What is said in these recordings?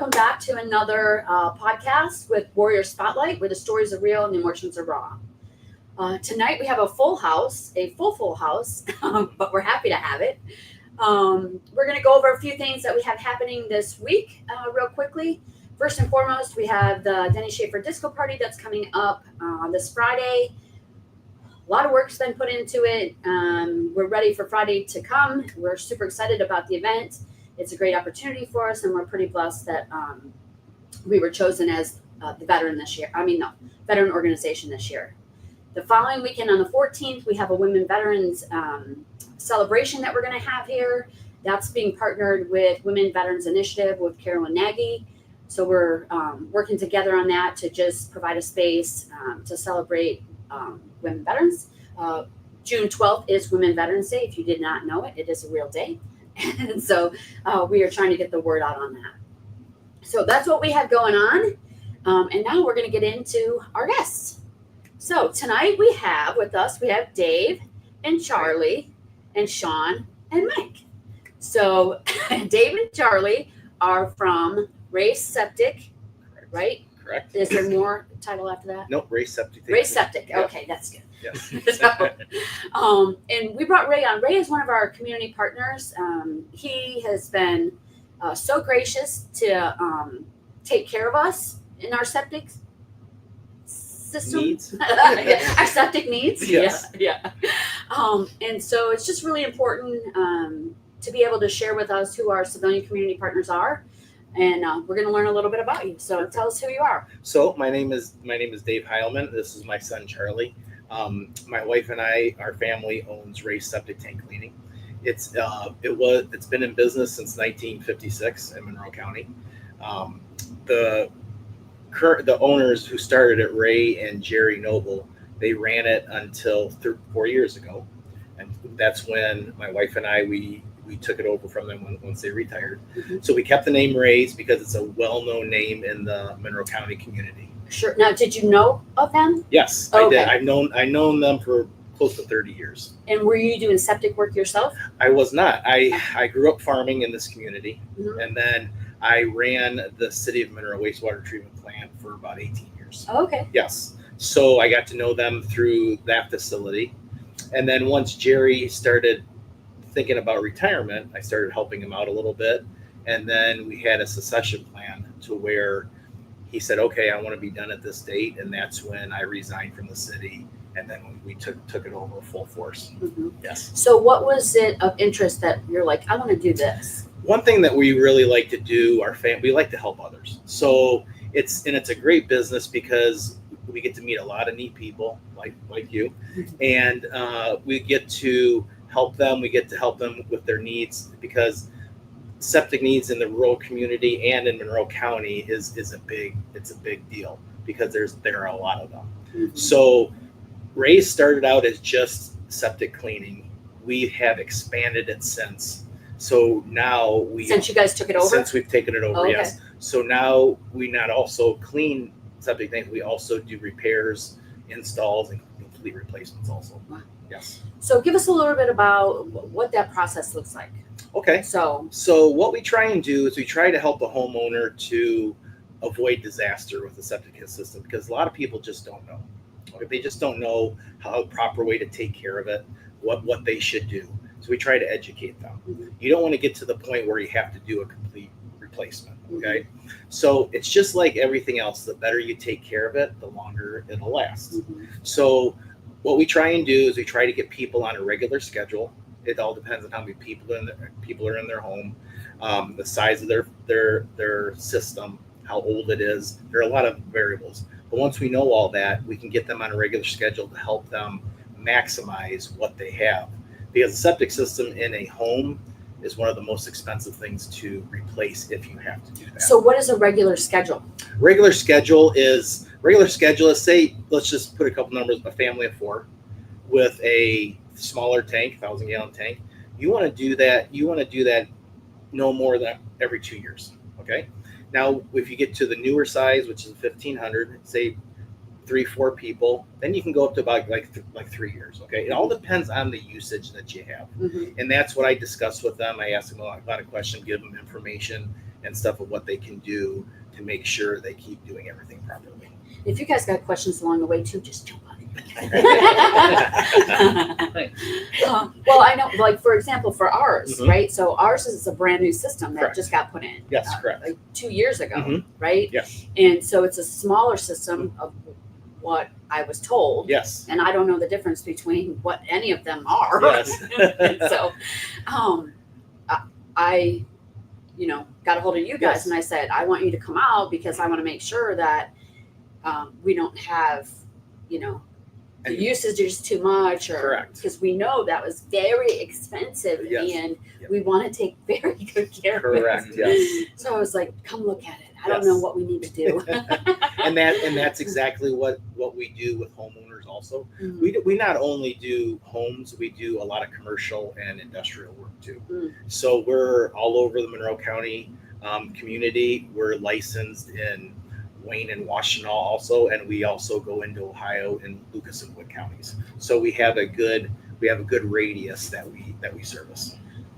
welcome back to another podcast with Warrior Spotlight, where the stories are real and the emotions are raw. Tonight we have a full house, full house, but we're happy to have it. We're going to go over a few things that we have happening this week real quickly. First and foremost, we have the Denny Schaefer Disco Party that's coming up this Friday. A lot of work's been put into it. We're ready for Friday to come. We're super excited about the event. It's a great opportunity for us, and we're pretty blessed that we were chosen as the veteran this year. Veteran organization this year. The following weekend on the 14th, we have a Women Veterans celebration that we're going to have here. That's being partnered with Women Veterans Initiative with Carolyn Nagy. So we're working together on that to just provide a space to celebrate women veterans. June 12th is Women Veterans Day. If you did not know it, it is a real day. And so we are trying to get the word out on that. So that's what we have going on. And now we're going to get into our guests. So tonight we have Dave and Charlie and Shawn and Mike. So Dave and Charlie are from Race Septic, right? Correct. Is there more title after that? Nope, Race Septic. Race Septic. Yep. Okay, that's good. Yes. And we brought Ray on. Ray is one of our community partners. He has been so gracious to take care of us in our septic system. Needs. Our septic needs. Yes. Yeah. And so it's just really important to be able to share with us who our civilian community partners are. And we're going to learn a little bit about you. So tell us who you are. So my name is Dave Heilman. This is my son Charlie. My wife and I, our family owns Race Septic Tank Cleaning. It's been in business since 1956 in Monroe County. The owners who started it, Ray and Jerry Noble, they ran it until 4 years ago, and that's when my wife and I we took it over from them once they retired. Mm-hmm. So we kept the name Ray's because it's a well-known name in the Monroe County community. Sure. Now, did you know of them? Yes, okay. I did. I've known them for close to 30 years. And were you doing septic work yourself? I was not. I grew up farming in this community, mm-hmm. and then I ran the City of Monroe wastewater treatment plant for about 18 years. Okay. Yes. So I got to know them through that facility. And then once Jerry started thinking about retirement, I started helping him out a little bit. And then we had a succession plan to where he said, okay, I want to be done at this date. And that's when I resigned from the city. And then we took it over full force. Mm-hmm. Yes. So what was it of interest that you're like, I want to do this? One thing that we really like to do, we like to help others. So it's a great business because we get to meet a lot of neat people like you. Mm-hmm. And we get to help them. We get to help them with their needs, because septic needs in the rural community and in Monroe County is a big deal, because there are a lot of them. Mm-hmm. So Ray started out as just septic cleaning. We have expanded it since. So now since you guys took it over? Since we've taken it over, okay. Yes. So now we not also clean septic tanks, we also do repairs, installs, and complete replacements also. Wow. Yes. So give us a little bit about what that process looks like. Okay. So what we try and do is we try to help the homeowner to avoid disaster with the septic system, because a lot of people just don't know. They just don't know how proper way to take care of it, what they should do. So we try to educate them. Mm-hmm. You don't want to get to the point where you have to do a complete replacement. Okay. Mm-hmm. So it's just like everything else. The better you take care of it, the longer it'll last. Mm-hmm. So what we try and do is we try to get people on a regular schedule. It all depends on how many people are in their home, the size of their system, how old it is. There are a lot of variables. But once we know all that, we can get them on a regular schedule to help them maximize what they have. Because the septic system in a home is one of the most expensive things to replace if you have to do that. So what is a regular schedule? Regular schedule is say, let's just put a couple numbers, a family of 4 with a smaller tank, 1,000-gallon tank. You want to do that no more than every 2 years. Okay. Now, if you get to the newer size, which is 1,500, say 3-4 people, then you can go up to about like 3 years. Okay. It all depends on the usage that you have. Mm-hmm. And that's what I discuss with them. I ask them a lot of questions, give them information, and stuff of what they can do to make sure they keep doing everything properly. If you guys got questions along the way too, just jump on it. Well, I know, like for example, for ours, right? So ours is a brand new system that just got put in. Yes, correct. Like 2 years ago, right? Yes. And so it's a smaller system of what I was told. Yes. And I don't know the difference between what any of them are. Yes. So, I, got a hold of you guys and I said, I want you to come out because I want to make sure that we don't have, the usage is too much, or Correct. Because we know that was very expensive and we want to take very good care of it. Correct. Yes. So I was like, come look at it. I don't know what we need to do. and that's exactly what we do with homeowners also. We not only do homes, we do a lot of commercial and industrial work too. So we're all over the Monroe County community. We're licensed in Wayne and Washtenaw also, and we also go into Ohio and Lucas and Wood counties. So we have a good radius that we service.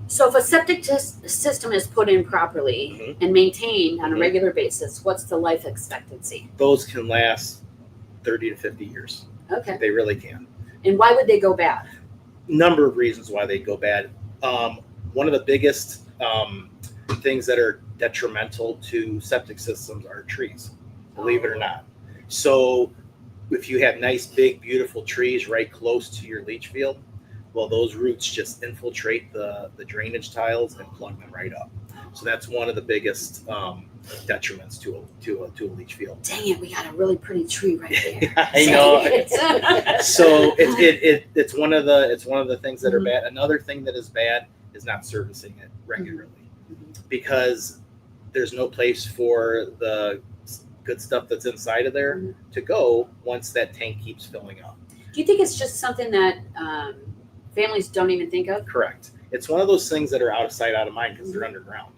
So if a septic system is put in properly and maintained on a regular basis, what's the life expectancy? Those can last 30 to 50 years. Okay. They really can. And why would they go bad? Number of reasons why they go bad. One of the biggest things that are detrimental to septic systems are trees, believe it or not. So if you have nice, big, beautiful trees right close to your leach field, well, those roots just infiltrate the drainage tiles and plug them right up. So that's one of the biggest detriments to a leach field. Dang it, we got a really pretty tree right there. I know. So it's one of the things that are bad. Another thing that is bad is not servicing it regularly, because there's no place for the good stuff that's inside of there to go once that tank keeps filling up. Do you think it's just something that families don't even think of? Correct. It's one of those things that are out of sight, out of mind, because they're underground.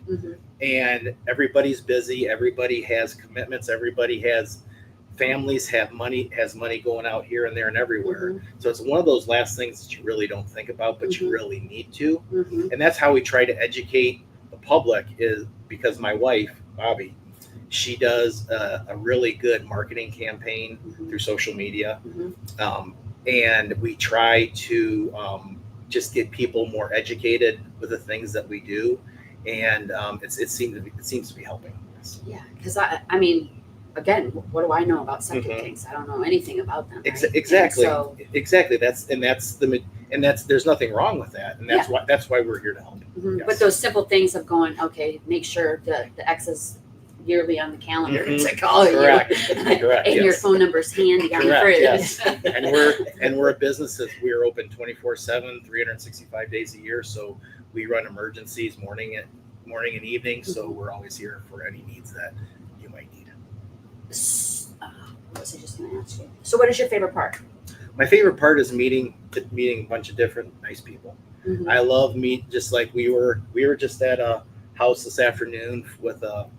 And everybody's busy. Everybody has commitments. Everybody has money going out here and there and everywhere. So it's one of those last things that you really don't think about, but you really need to. And that's how we try to educate the public, is because my wife, Bobby, she does a really good marketing campaign through social media. And we try to just get people more educated with the things that we do, and it seems to be helping. Yeah, because I mean, again, what do I know about septic tanks? I don't know anything about them. Right? Exactly. Exactly. That's there's nothing wrong with that, and that's why we're here to help. But those simple things of going, okay, make sure the X is yearly on the calendar to call Correct. and your phone number's handy on the fridge. Yes. and we're a business that we're open 24/7, 365 days a year. So we run emergencies morning and evening. So we're always here for any needs that you might need. What was I just going to ask you? So what is your favorite part? My favorite part is meeting a bunch of different nice people. I love just like we were just at a house this afternoon with a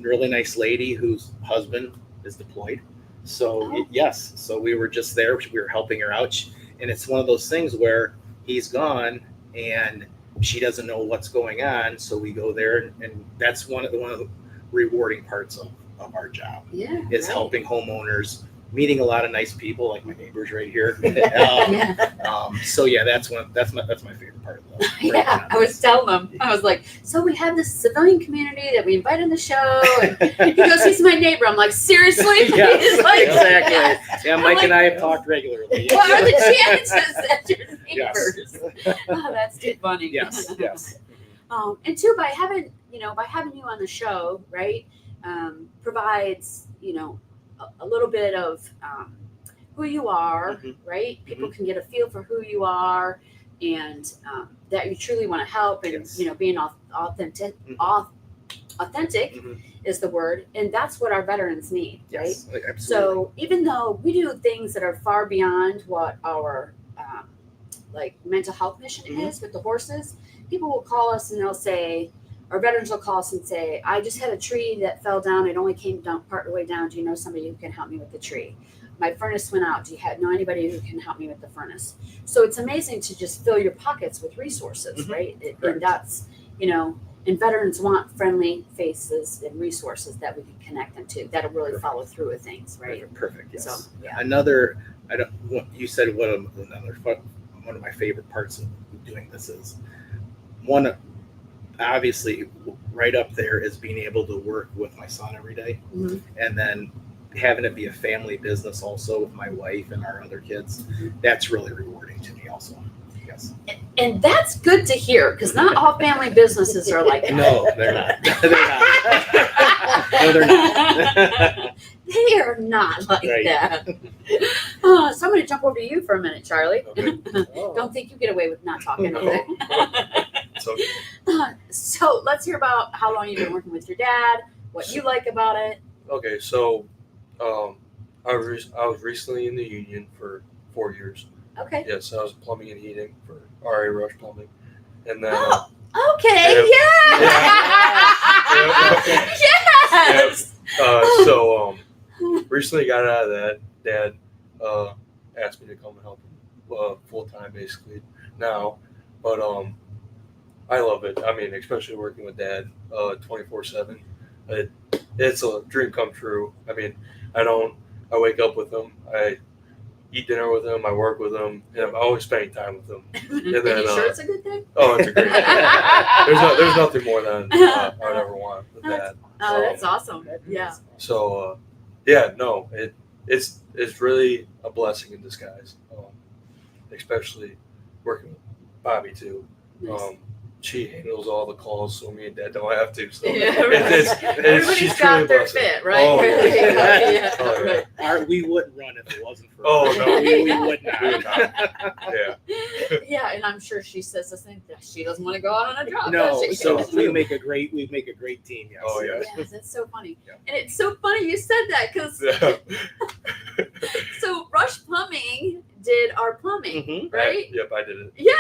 really nice lady whose husband is deployed. So yes, so we were just there. We were helping her out, and it's one of those things where he's gone and she doesn't know what's going on. So we go there, and that's one of the rewarding parts of our job. Is helping homeowners, meeting a lot of nice people like my neighbors right here. So that's my favorite part of the I was telling them, I was like, so we have this civilian community that we invite on the show, and he goes, he's my neighbor. I'm like, seriously? Yes, like, exactly. Yeah, Mike and I have talked regularly. What are the chances that you're neighbors? Yes. Oh, that's too funny. Yes. And two, by having you on the show, right, provides a little bit of who you are, right? People can get a feel for who you are, and that you truly want to help, and being authentic. Authentic is the word, and that's what our veterans need, right? Yes, absolutely. So even though we do things that are far beyond what our mental health mission is with the horses, people will call us and they'll say, our veterans will call us and say, I just had a tree that fell down. It only came down part of the way down. Do you know somebody who can help me with the tree? My furnace went out. Do you know anybody who can help me with the furnace? So it's amazing to just fill your pockets with resources, right? And that's, And veterans want friendly faces and resources that we can connect them to that'll really follow through with things, right? Perfect. Yes. So, yeah. Another, you said one of my favorite parts of doing this is obviously right up there is being able to work with my son every day, Mhm. and then having it be a family business also with my wife and our other kids. That's really rewarding to me also. Yes. And that's good to hear because not all family businesses are like that. No, they're not. No, they're not. They are not like Right. that. So I'm going to jump over to you for a minute, Charlie. Okay. Don't think you get away with not talking. No. Okay? So, So let's hear about how long you've been working with your dad, what you like about it. okay, so I was recently in the union for 4 years. Okay. Yes, I was plumbing and heating for RA Rush Plumbing, and then Oh, okay. Yes. so recently got out of that. Dad asked me to come and help him full time basically now, but I love it. I mean, especially working with Dad 24/7. It's a dream come true. I mean, I wake up with him. I eat dinner with him. I work with him, and I'm always spending time with him. And then, you sure it's a good thing? Oh, it's a great thing. There's nothing more than I would ever want with that. Oh, that's awesome. Yeah. So, no, it's really a blessing in disguise, especially working with Bobby too. Nice. She handles all the calls, so me and Dad don't have to. So Yeah, right. Everybody's she's got truly their blessed. fit, right? Oh, yeah. Yeah, Oh, yeah. right. We wouldn't run if it wasn't for Oh, her. no. we would We would not. not. Yeah. Yeah, and I'm sure she says the same thing. She doesn't want to go out on a job. No, does she? so No. we make a great team. Yes. Oh, yeah. Yes, it's so funny. Yeah. And it's so funny you said that because Yeah. so Rush Plumbing did our plumbing, Mhm. right? Yep, I did it. Yeah.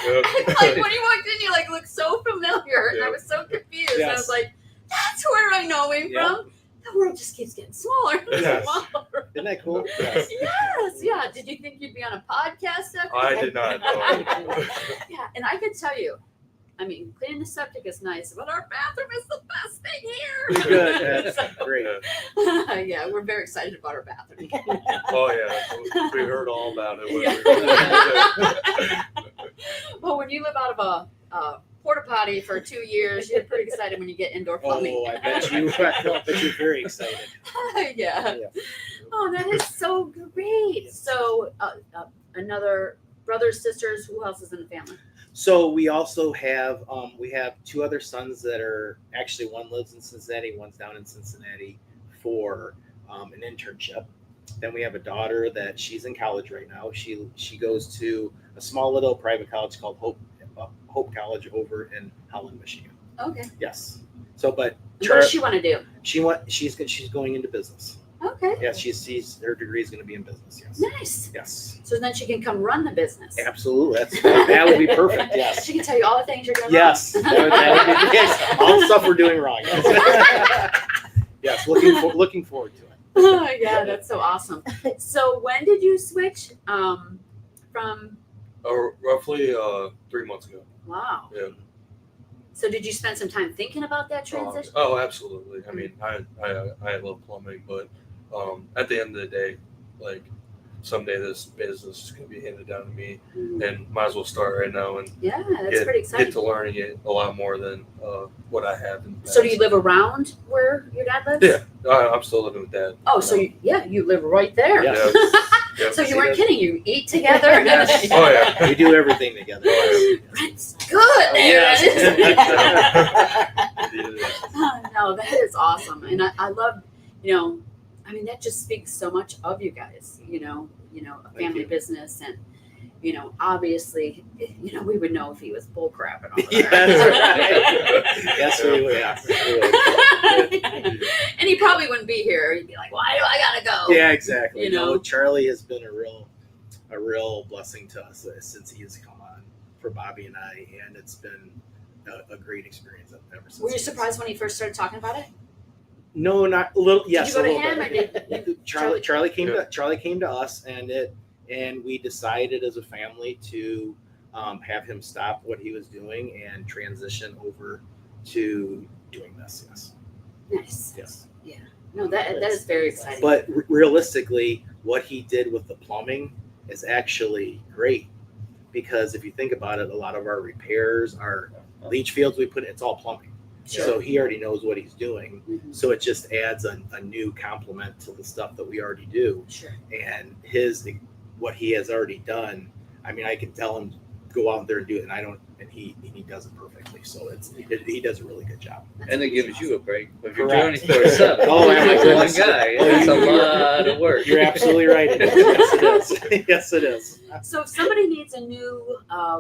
Yep. Like when you walked in, you like looked so familiar, and I Yep. was so confused. I Yes. was like, "That's where I know him Yeah. from." The world just keeps getting smaller and Yes. smaller. Isn't that cool? Yes. Yes, yeah. Did you think you'd be on a podcast after I that? did not. No. Yeah, and I can tell you, I mean, cleaning the septic is nice, but our bathroom is the best thing here. Good. That's great. Yeah, we're very excited about our bathroom. Oh yeah, we heard all about it. Yeah. Well, when you live out of a porta potty for 2 years, you're pretty excited when you get indoor plumbing. Oh, I bet you're very excited. Yeah. Yeah. Oh, that is so great. So, another brothers, sisters, who else is in the family? So we also have two other sons that are actually, one lives in Cincinnati, one's down in Cincinnati for an internship. Then we have a daughter that she's in college right now. She goes to a small little private college called Hope College over in Holland, Michigan. Okay. Yes. So, but And what does she want to do? she's going into business. Okay. Yes, she's her degree is going to be in business. Yes. Nice. Yes. So then she can come run the business. Absolutely. That would be perfect. Yes. She can tell you all the things you're doing Yes. wrong. That would be, yes. All the stuff we're doing wrong. Yes. Yes. Looking forward to it. Oh, yeah, that's so awesome. So when did you switch from? Roughly 3 months ago. Wow. Yeah. So did you spend some time thinking about that transition? Oh, absolutely. I mean, I love plumbing, but at the end of the day, like someday this business is going to be handed down to me, and might as well start right now and Yeah, that's pretty exciting. get to learning it a lot more than what I have. In the past. So do you live around where your dad lives? Yeah, I'm still living with Dad. Oh, so you live right there. Yeah. Yeah. So you weren't kidding. You eat together. Yes. Oh yeah. We do everything together. Oh, Rent's good there. yeah. No, that is awesome, and I love, I mean, that just speaks so much of you guys. A family you. business, and obviously, we would know if he was bull crap and all of Yes, that. right. Yes, we would. Yeah. And he probably wouldn't be here. He'd be like, "Why do I gotta go?" Yeah, exactly. You know? Charlie has been a real blessing to us since he has come on for Bobby and I, and it's been a great experience ever since. Were you surprised when he first started talking about it? No, not a little. Yes, Did you a go to little him, bit. or did Charlie came Yeah. to us, and we decided as a family to have him stop what he was doing and transition over to doing this. Yes. Nice. Yes. No, that is very exciting. But realistically, what he did with the plumbing is actually great, because if you think about it, a lot of our repairs, our leach fields we put, it's all plumbing. Sure. So he already knows what he's doing. Mhm. So it just adds a new complement to the stuff that we already do. Sure. And what he has already done, I mean, I can tell him go out there and do it, and he does it perfectly. So he does a really good job. And it gives you a break if you're Correct. 24/7. Oh, my One goodness. guy. Oh, That's a you're- lot of work. You're absolutely right. It is. Yes, it is. Yes, it is. So if somebody needs a new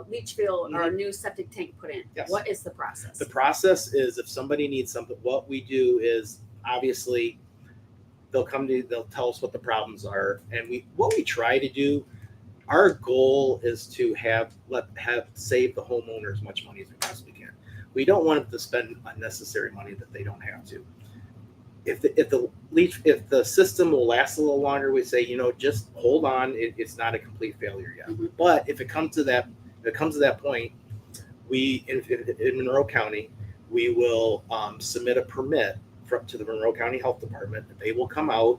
leach field or a new septic tank put in, Yes. what is the process? The process is, if somebody needs something, what we do is obviously they'll tell us what the problems are, and what we try to do. Our goal is to save the homeowner as much money as we possibly can. We don't want them to spend unnecessary money that they don't have to. If the system will last a little longer, we say, just hold on. It's not a complete failure yet. Mhm. But if it comes to that point, in Monroe County, we will submit a permit to the Monroe County Health Department. They will come out,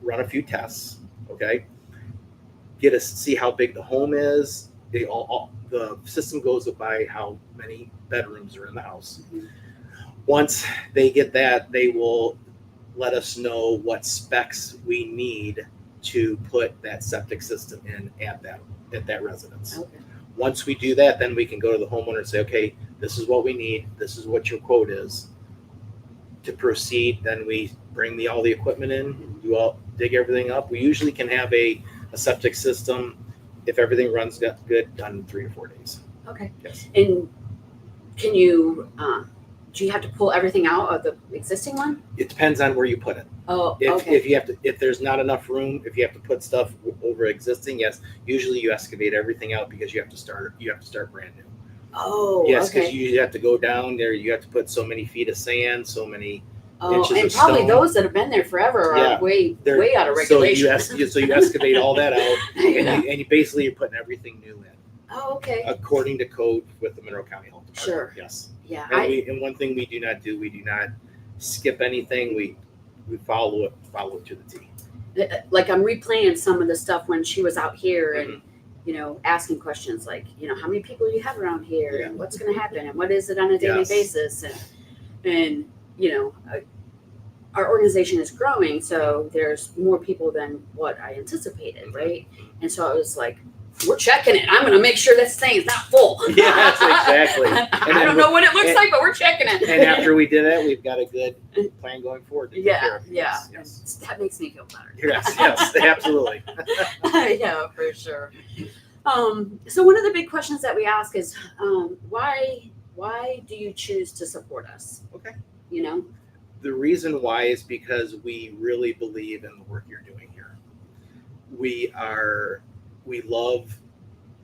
run a few tests, okay? Get us see how big the home is. The system goes by how many bedrooms are in the house. Mhm. Once they get that, they will let us know what specs we need to put that septic system in at that residence. Okay. Once we do that, then we can go to the homeowner and say, okay, this is what we need. This is what your quote is. To proceed, then we bring all the equipment in, dig everything up. We usually can have a septic system, if everything runs good, done in 3 or 4 days. Okay. Yes. And can you, do you have to pull everything out of the existing one? It depends on where you put it. Oh, If okay. if there's not enough room, if you have to put stuff over existing, yes, usually you excavate everything out because you have to start brand new. Oh, Yes, okay. because you have to go down there. You have to put so many feet of sand, so many inches And of probably stone. those that have been there forever Yeah. are way They're- out of So regulation. you excavate all that out, Yeah. and you basically you're putting everything new in Oh, okay. according to code with the Monroe County Health Department. Sure. Yes. Yeah. And one thing we do not skip anything. We follow it to the T. Like I'm replaying some of the stuff when she was out here Mm-hmm. and asking questions like how many people do you have around here Yeah. and what's going to happen and what is it on a daily Yes. basis and our organization is growing, so there's more people than what I anticipated, Mhm. right? And so I was like, we're checking it. I'm going to make sure this thing is not full. Yes, exactly. I don't know what it looks like, but we're checking it. And after we did that, we've got a good plan going forward. To take care of it. Yeah. Yes. That makes me feel better. Yes, absolutely. Yeah, for sure. So one of the big questions that we ask is, why do you choose to support us? Okay. Mm-hmm. The reason why is because we really believe in the work you're doing here. We love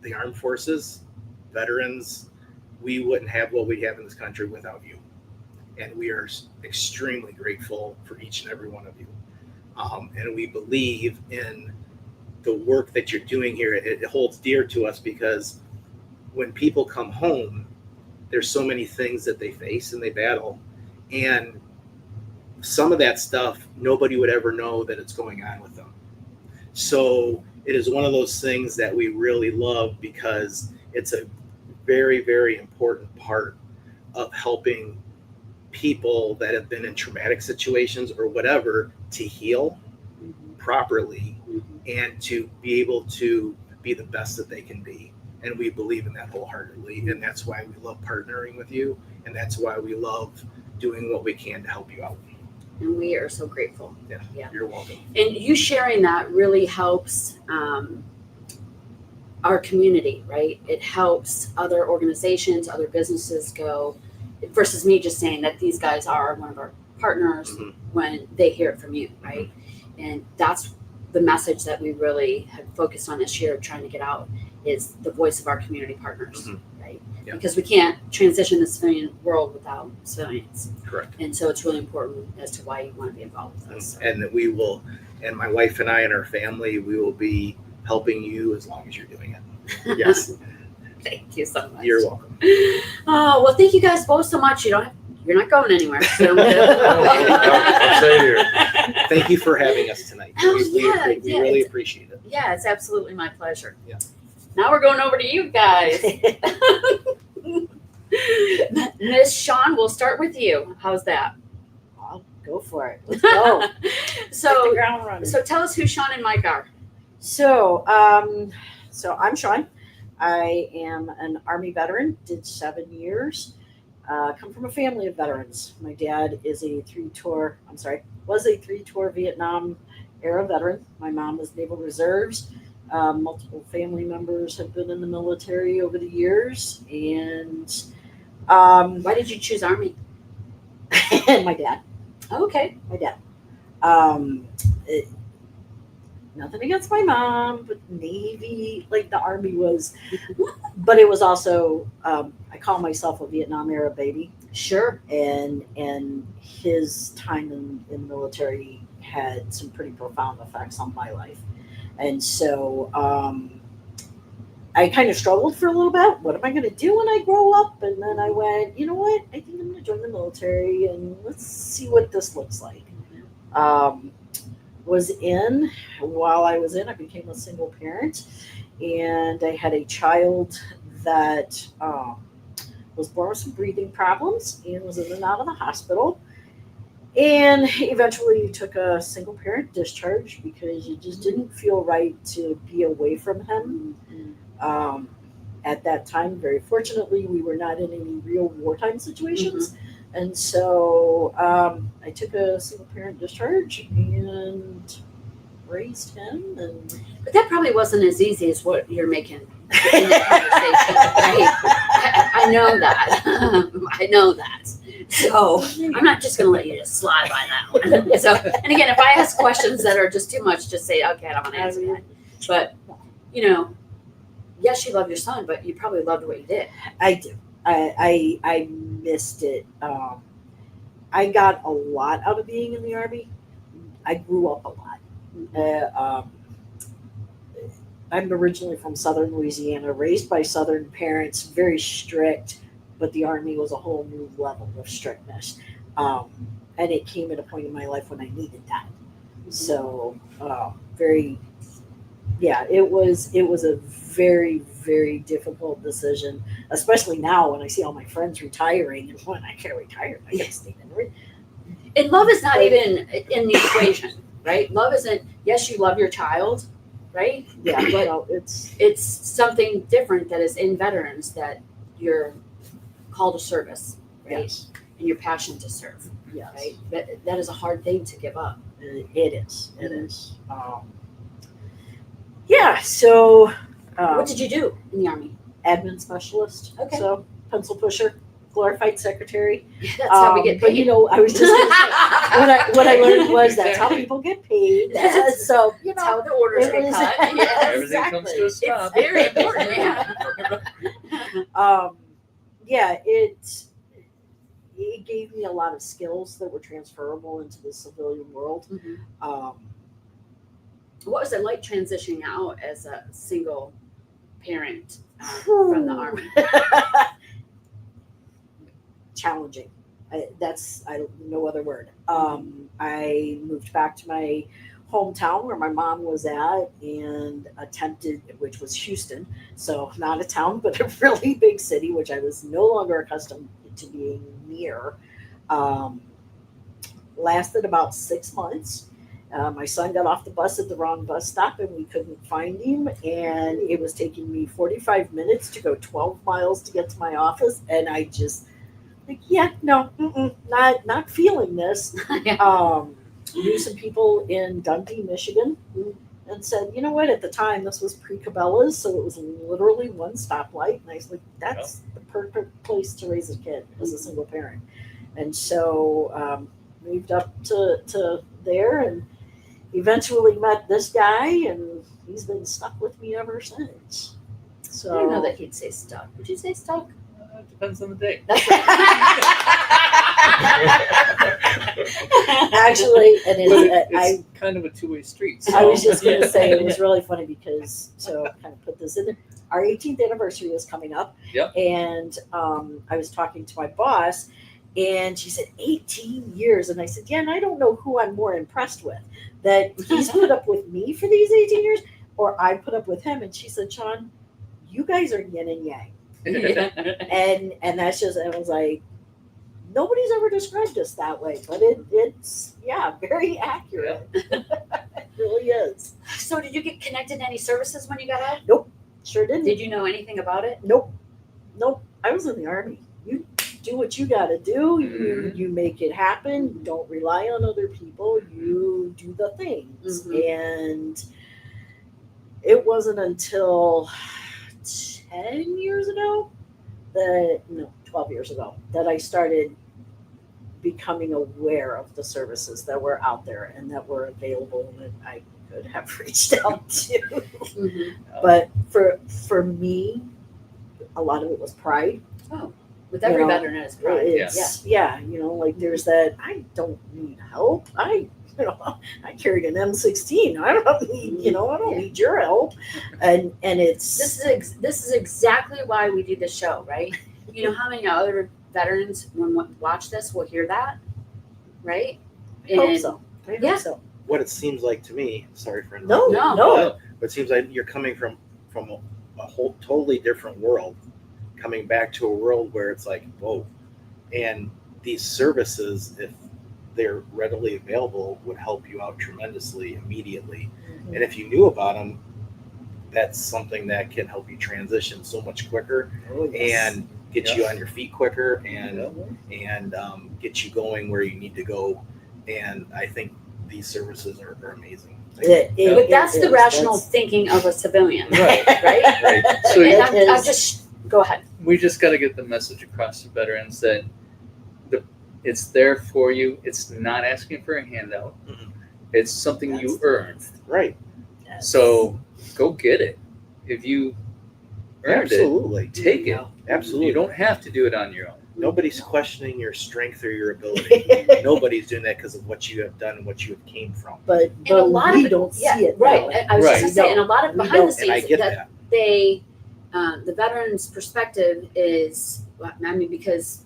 the armed forces, veterans. We wouldn't have what we have in this country without you. And we are extremely grateful for each and every one of you. And we believe in the work that you're doing here. It holds dear to us because when people come home, there's so many things that they face and they battle. And some of that stuff, nobody would ever know that it's going on with them. So it is one of those things that we really love because it's a very, very important part of helping people that have been in traumatic situations or whatever to heal properly and to be able to be the best that they can be. And we believe in that wholeheartedly. And that's why we love partnering with you. And that's why we love doing what we can to help you out. And we are so grateful. Yeah. You're welcome. And you sharing that really helps our community, right? It helps other organizations, other businesses go, versus me just saying that these guys are one of our partners Mhm. when they hear it from you, right? And that's the message that we really have focused on this year, trying to get out, is the voice of our community partners, Mhm. right? Yeah. Because we can't transition the civilian world without civilians. Correct. And so it's really important as to why you want to be involved with us. So. And that we will, and my wife and I and our family, we will be helping you as long as you're doing it. Yes. Thank you so much. You're welcome. Oh, well, thank you guys both so much. You're not going anywhere. So. I'll stay here. Thank you for having us tonight. Oh, We really appreciate it. Yeah, it's absolutely my pleasure. Yeah. Now we're going over to you guys. Miss Shawn, we'll start with you. How's that? I'll go for it. Let's go. Hit the So, ground running. so tell us who Shawn and Mike are. So I'm Shawn. I am an Army veteran. Did 7 years. Come from a family of veterans. My dad is was a 3-tour Vietnam era veteran. My mom was Naval Reserves. Multiple family members have been in the military over the years, and Why did you choose Army? and my dad. Okay. My dad. Nothing against my mom, but Navy, like the Army was, but it was also, I call myself a Vietnam era baby. Sure. And his time in the military had some pretty profound effects on my life. And so I kind of struggled for a little bit. What am I going to do when I grow up? And then I went, you know what? I think I'm going to join the military and let's see what this looks like. While I was in, I became a single parent, and I had a child that was born with some breathing problems and was in and out of the hospital. And eventually took a single parent discharge because it just didn't feel right to be away from him. At that time, very fortunately, we were not in any real wartime situations. And so I took a single parent discharge and raised him. But that probably wasn't as easy as what you're making in the conversation. I know that. I know that. So I'm not just going to let you just slide by that one. So, and again, if I ask questions that are just too much, just say, okay, I don't want to answer that. But, yes, you love your son, but you probably loved what you did. I do. I missed it. I got a lot out of being in the Army. I grew up a lot. I'm originally from Southern Louisiana, raised by Southern parents, very strict, but the Army was a whole new level of strictness. And it came at a point in my life when I needed that. So it was a very, very difficult decision, especially now when I see all my friends retiring and when I can't retire, I can't stay in. And love is not even in the equation, right? Love isn't, yes, you love your child, right? Yeah, but it's something different that is in veterans that you're called to service, right? Yes. And you're passionate to serve, Yes. right? That is a hard thing to give up. It is. It is. So. What did you do in the Army? Admin specialist. Okay. So pencil pusher, glorified secretary. That's how we get But paid. I was just gonna say, what I learned was that's how people get paid. So That's how the orders it get was- cut. Everything comes to a stop. It's very important. Yeah. It gave me a lot of skills that were transferable into the civilian world. Mhm. What was it like transitioning out as a single parent from the Army? Challenging. That's no other word. I moved back to my hometown where my mom was at and attempted, which was Houston, so not a town, but a really big city, which I was no longer accustomed to being near. Lasted about 6 months. My son got off the bus at the wrong bus stop and we couldn't find him. And it was taking me 45 minutes to go 12 miles to get to my office. And I just not feeling this. Knew some people in Dundee, Michigan, and said, you know what, at the time, this was pre-Cabela's, so it was literally one stoplight. And I was like, that's the perfect place to raise a kid as a single parent. And so moved up to there and eventually met this guy, and he's been stuck with me ever since. So I didn't know that he'd say stuck. Would you say stuck? It depends on the day. That's right. Actually, and But I it's kind of a two-way street. I was so- just going to say it was really funny because to kind of put this in there, our 18th anniversary is coming up. Yep. And I was talking to my boss, and she said 18 years, and I said, yeah, and I don't know who I'm more impressed with, that he's put up with me for these 18 years, or I put up with him. And she said, Shawn, you guys are yin and yang, and that's just. I was like, nobody's ever described us that way, but it's very accurate. It really is. So did you get connected to any services when you got out? Sure didn't. Did you know anything about it? Nope. I was in the Army. You do what you got to do. You make it happen. You don't rely on other people. You do the things. And it wasn't until 10 years ago 12 years ago that I started becoming aware of the services that were out there and that were available and that I could have reached out to. But for me, a lot of it was pride. With every You know, veteran is pride. It's, like there's that, I don't need help. I carried an M16. I don't need, I don't need your help. And it's This is exactly why we do this show, right? You know how many other veterans when watch this will hear that, right? I hope so. I hope Yeah. so. What it seems like to me, sorry for No, interrupting, no. but it seems like you're coming from a whole totally different world, coming back to a world where it's like, whoa. And these services, if they're readily available, would help you out tremendously immediately. And if you knew about them, that's something that can help you transition so much quicker and get you on your feet quicker and get you going where you need to go. And I think these services are amazing. But that's the rational thinking of a civilian, Right. right? Right. So And It I'm is. just go ahead. we just got to get the message across to veterans that it's there for you. It's not asking for a handout. Mhm. It's something you earned. Right. So go get it. If you earned Absolutely. it, take it. Absolutely. You don't have to do it on your own. Nobody's questioning your strength or your ability. Nobody's doing that because of what you have done and what you have came from. But And a lot we of don't yeah, see it. right. that way. I was Right. just gonna say, and a lot of We behind the don't. And I scenes get that that. they the veterans' perspective is, I mean, because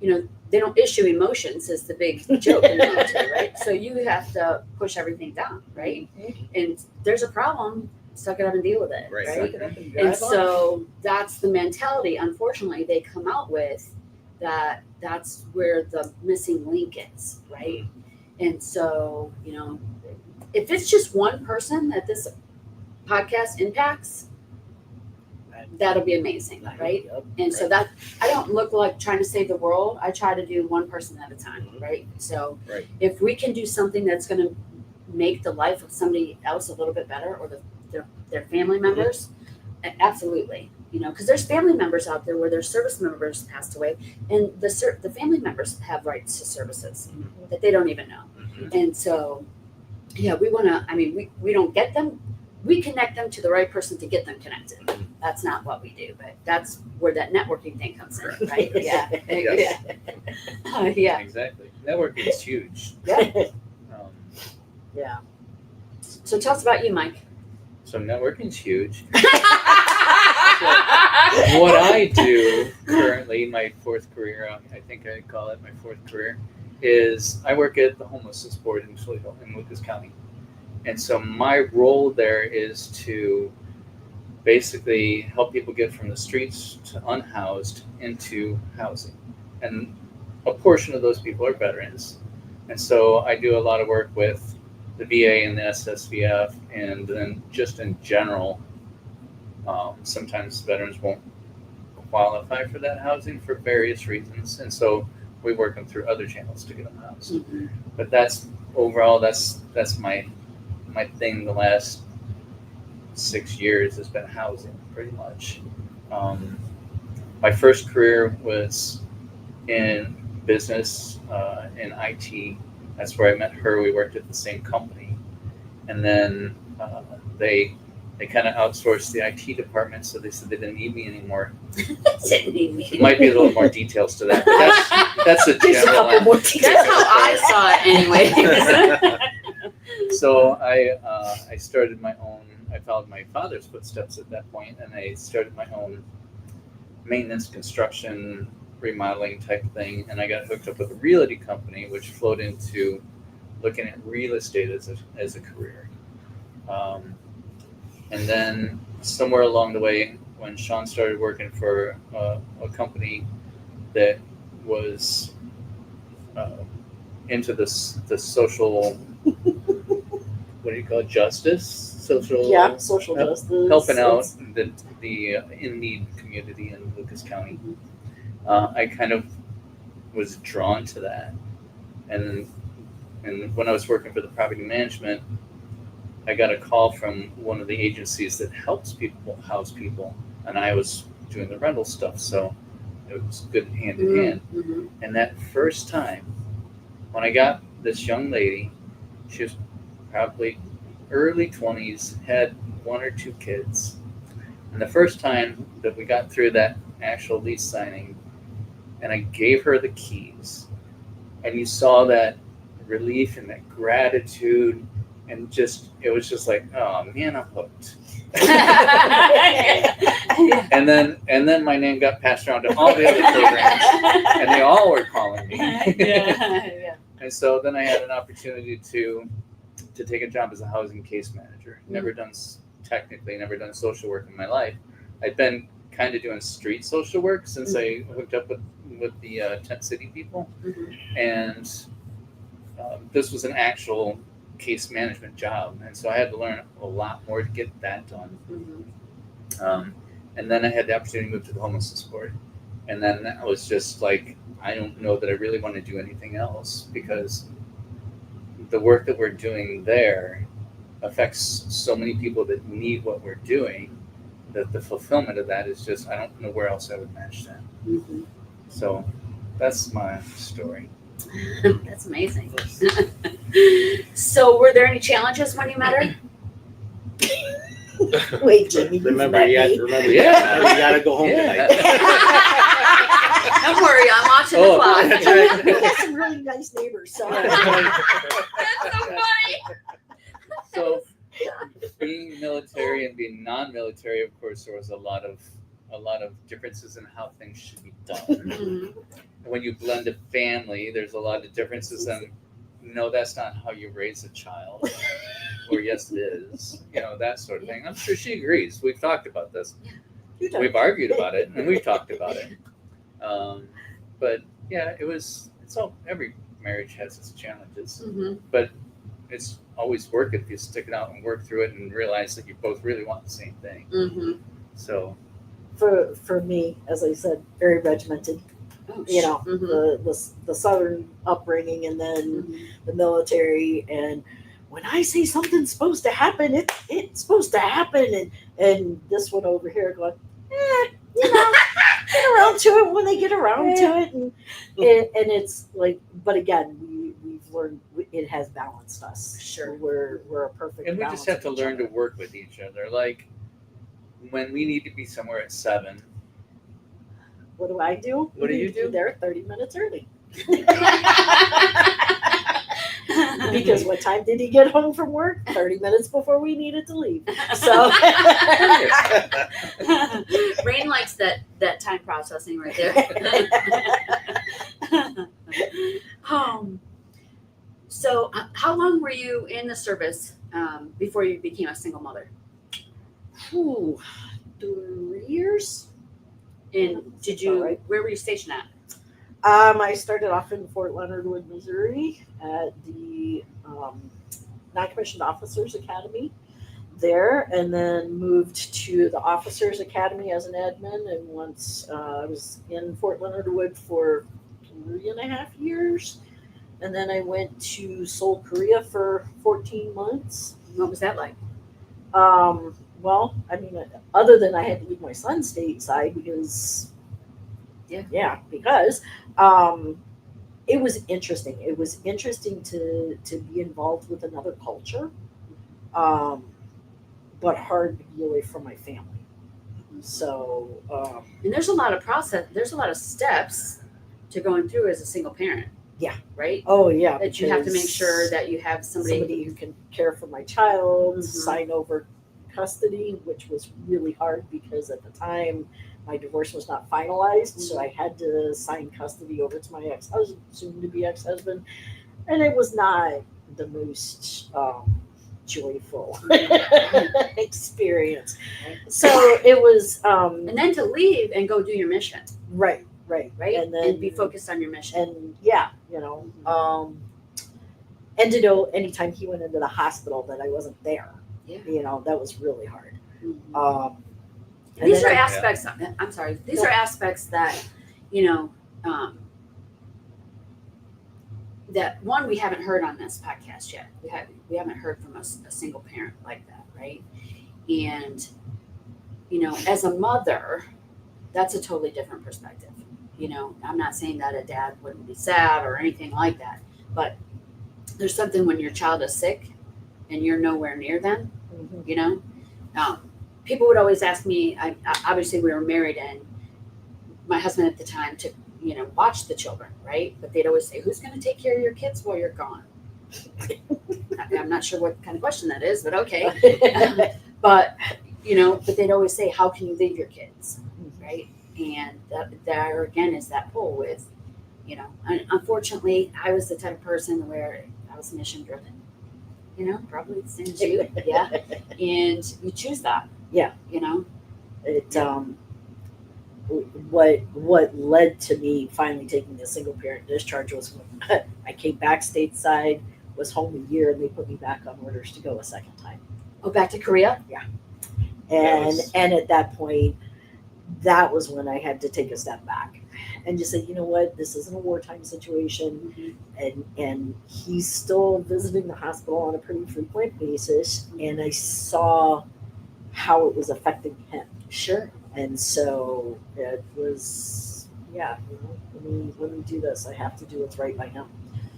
they don't issue emotions is the big joke in the military, right? So you have to push everything down, right? And there's a problem, suck it up and deal with it, Right. right? Suck it up and And drive on. so that's the mentality, unfortunately, they come out with that's where the missing link is, right? And so, if it's just one person that this podcast impacts, that'll be amazing, right? And so that I don't look like trying to save the world. I try to do one person at a time, right? So Right. if we can do something that's going to make the life of somebody else a little bit better, or their family members, absolutely. Because there's family members out there where their service members passed away, and the family members have rights to services that they don't even know. And so, we want to. I mean, we don't get them. We connect them to the right person to get them connected. That's not what we do, but that's where that networking thing comes in, right? Yeah. Yeah. Exactly. Networking is huge. Yeah. Yeah. So tell us about you, Mike. So networking is huge. What I do currently, my fourth career, I think I call it my fourth career, is I work at the homelessness board in Toledo in Lucas County. And so my role there is to basically help people get from the streets to unhoused into housing. And a portion of those people are veterans. And so I do a lot of work with the VA and the SSVF, and then just in general, sometimes veterans won't qualify for that housing for various reasons. And so we work them through other channels to get them housed. But that's overall, that's my thing the last 6 years has been housing, pretty much. My first career was in business, in IT. That's where I met her. We worked at the same company. And then they they kind of outsourced the IT department, so they said they didn't need me anymore. Didn't need me. There might be a little more details to that, but that's a There's a general. couple more That's details. how I saw it anyway. So I started my own. I followed my father's footsteps at that point, and I started my own maintenance, construction, remodeling type thing. And I got hooked up with a realty company, which flowed into looking at real estate as a career. And then somewhere along the way, when Shawn started working for a company that was into the social, what do you call it, justice, social, Yeah, social justice. helping out the in need community in Lucas County. I kind of was drawn to that, and when I was working for the property management, I got a call from one of the agencies that helps people house people, and I was doing the rental stuff, so it was good hand in hand. Mhm. And that first time, when I got this young lady, she was probably early 20s, had 1 or 2 kids. And the first time that we got through that actual lease signing, and I gave her the keys, and you saw that relief and that gratitude, and it was just like, oh man, I'm hooked. And then my name got passed around to all the other programs, and they all were calling me. Yeah. And so then I had an opportunity to take a job as a housing case manager. Never done social work in my life. I'd been kind of doing street social work since I hooked up with the tent city people, and this was an actual case management job, and so I had to learn a lot more to get that done. And then I had the opportunity to move to the homelessness board, and then I was just like, I don't know that I really want to do anything else, because the work that we're doing there affects so many people that need what we're doing, that the fulfillment of that is just, I don't know where else I would match that. So that's my story. That's amazing. So, were there any challenges when you met her? Wait, Jimmy, Remember, you Yeah. gotta go home tonight. Don't worry, I'm watching the Oh, clock. that's right. We got some really nice neighbors. So. That's so funny. So being military and being non-military, of course, there was a lot of differences in how things should be done. Mhm. When you blend a family, there's a lot of differences in, no, that's not how you raise a child, or yes, it is, that sort of thing. I'm sure she agrees. We've talked about this. We've argued about it, and we've talked about it. But yeah, every marriage has its challenges, but it's always worth it if you stick it out and work through it and realize that you both really want the same thing. So For me, as I said, very regimented. The southern upbringing, and then the military. And when I say something's supposed to happen, it's supposed to happen. And this one over here going, get around to it when they get around to it. And it's like, but again, we've learned it has balanced us. Sure. We're a perfect. And we just have to learn to work with each other. Like when we need to be somewhere at 7. What do I do? What do you do? There 30 minutes early. Because what time did he get home from work? 30 minutes before we needed to leave. So Rain likes that time processing right there. So how long were you in the service before you became a single mother? 3 years. And where were you stationed at? I started off in Fort Leonard Wood, Missouri at the Non-Commissioned Officers Academy there, and then moved to the Officers Academy as an admin. And once I was in Fort Leonard Wood for 3.5 years, and then I went to Seoul, Korea for 14 months. What was that like? Well, I mean, other than I had to leave my son stateside because it was interesting. It was interesting to be involved with another culture, but hard to be away from my family. So, And there's a lot of there's a lot of steps to going through as a single parent. Yeah. Right? oh yeah, That you have to make because sure that you have somebody who can care for my child, Mhm. sign over custody, which was really hard because at the time my divorce was not finalized, so I had to sign custody over to my ex-husband, soon to be ex-husband, and it was not the most joyful experience. So it was and then to leave and go do your mission, right, right? and then be focused on your mission. and yeah, and to know anytime he went into the hospital that I wasn't there, Yeah. that was really hard. Mhm. And These then are aspects. I'm sorry. These are aspects that, that one we haven't heard on this podcast yet. We haven't heard from a single parent like that, right? And as a mother, that's a totally different perspective. I'm not saying that a dad wouldn't be sad or anything like that, but there's something when your child is sick and you're nowhere near them. People would always ask me. Obviously we were married, and my husband at the time took watch the children, right? But they'd always say, "Who's going to take care of your kids while you're gone?" I'm not sure what kind of question that is, but okay. But they'd always say, "How can you leave your kids?" Right? And that there again is that pull with, and unfortunately, I was the type of person where I was mission driven. Probably the same as you, yeah. And you choose that. Yeah. It what led to me finally taking the single parent discharge was when I came back stateside, was home a year, and they put me back on orders to go a second time. Oh, back to Korea? Yeah. And at that point, that was when I had to take a step back and just say, you know what, this isn't a wartime situation. And he's still visiting the hospital on a pretty frequent basis, and I saw how it was affecting him. Sure. And so it was, let me do this. I have to do what's right by him.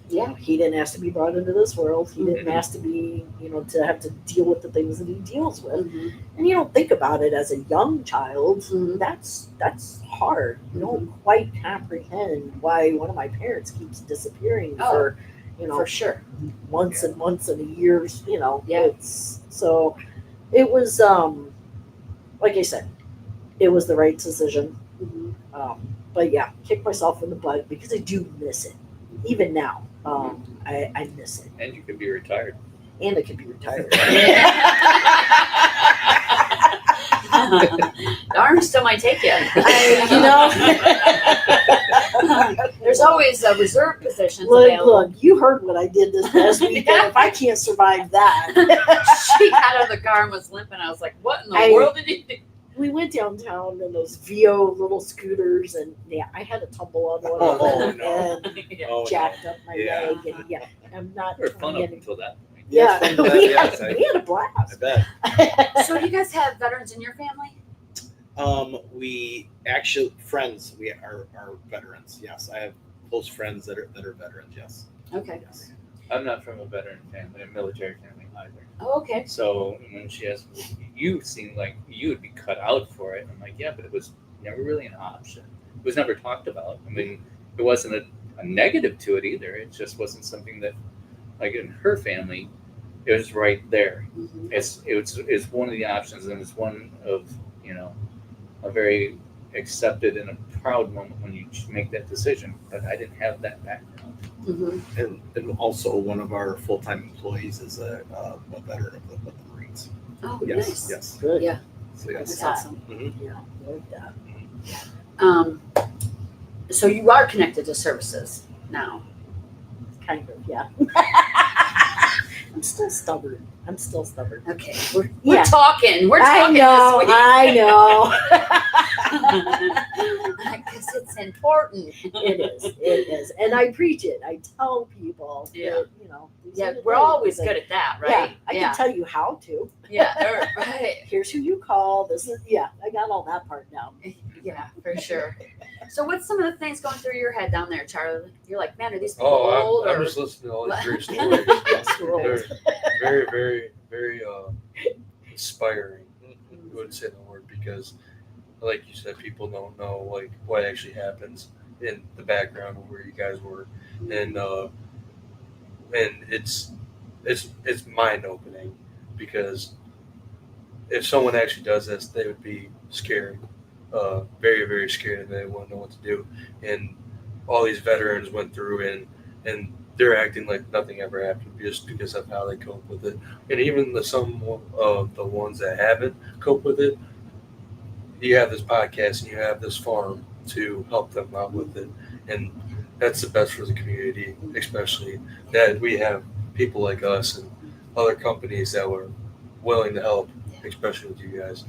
Yeah. He didn't ask to be brought into this world. He didn't ask to be, to have to deal with the things that he deals with. And you don't think about it as a young child. That's hard. You don't quite comprehend why one of my parents keeps disappearing for, for sure, months and months and years. Yeah. So it was, like I said, it was the right decision. But yeah, kick myself in the butt because I do miss it. Even now, I miss it. And you could be retired. And I could be retired. The Army still might take you. There's always reserve positions available. Look, you heard what I did this past weekend. If I can't survive that. She got out of the car and was limping. I was like, what in the world did you do? We went downtown in those VO little scooters, and I had a tumble on one of them and jacked up my leg. And I'm not. They were fun up until that point. Yeah, we had a blast. I bet. So do you guys have veterans in your family? We actually friends. We are veterans. Yes, I have close friends that are veterans. Yes. Okay. Yes. I'm not from a veteran family, a military family either. Oh, okay. So when she asked me, you seemed like you would be cut out for it. I'm like, yeah, but it was never really an option. It was never talked about. I mean, it wasn't a negative to it either. It just wasn't something that, like in her family, it was right there. It's one of the options, and it's one of a very accepted and a proud moment when you make that decision. But I didn't have that background. And also one of our full-time employees is a veteran of the Marines. Oh, Yes. nice. Yes. Good. Yeah. So yes. That's awesome. Yeah, like that. So you are connected to services now. Kind of, yeah. I'm still stubborn. Okay, we're talking. We're I talking know. this week. I know. Because it's important. It is, and I preach it. I tell people that, these are the We're things always that- good at that, Yeah, right? I can tell you how to. Yeah, right. Here's who you call. This is, I got all that part down. Yeah, for sure. So what's some of the things going through your head down there, Charlie? You're like, man, are these people old? I'm or... just listening to all these great stories. They're very, very, very inspiring. I wouldn't say the word because, like you said, people don't know like what actually happens in the background of where you guys were, and it's mind opening because if someone actually does this, they would be scared, very very scared, and they wouldn't know what to do. And all these veterans went through and they're acting like nothing ever happened just because of how they cope with it. And even some of the ones that haven't coped with it, you have this podcast and you have this farm to help them out with it. And that's the best for the community, especially that we have people like us and other companies that were willing to help, especially with you guys.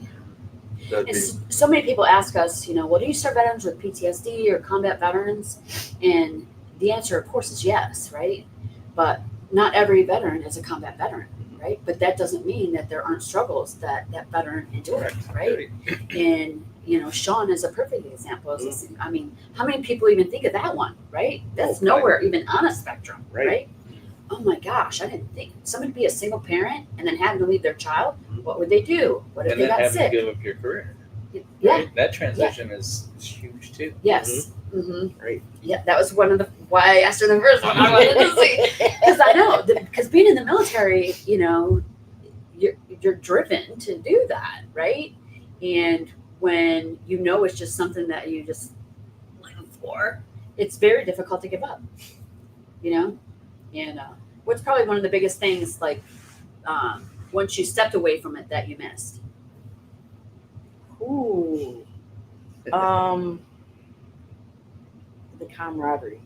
That'd And be, so many people ask us, well, do you serve veterans with PTSD or combat veterans? And the answer, of course, is yes, right? But not every veteran is a combat veteran, right? But that doesn't mean that there aren't struggles that veteran endured, right? And Shawn is a perfect example. I mean, how many people even think of that one, right? That's nowhere even on a spectrum, right? Oh my gosh, I didn't think somebody be a single parent and then having to leave their child. What would they do? What if And they then got having sick? to give up your career. Yeah. Right? That transition is huge too. Yes. Mm-hmm. Right. Yeah, that was one of the why I asked her the first one. I wanted to say because I know because being in the military, you're driven to do that, right? And when it's just something that you just live for, it's very difficult to give up. And what's probably one of the biggest things, like once you stepped away from it, that you missed? Ooh. The camaraderie.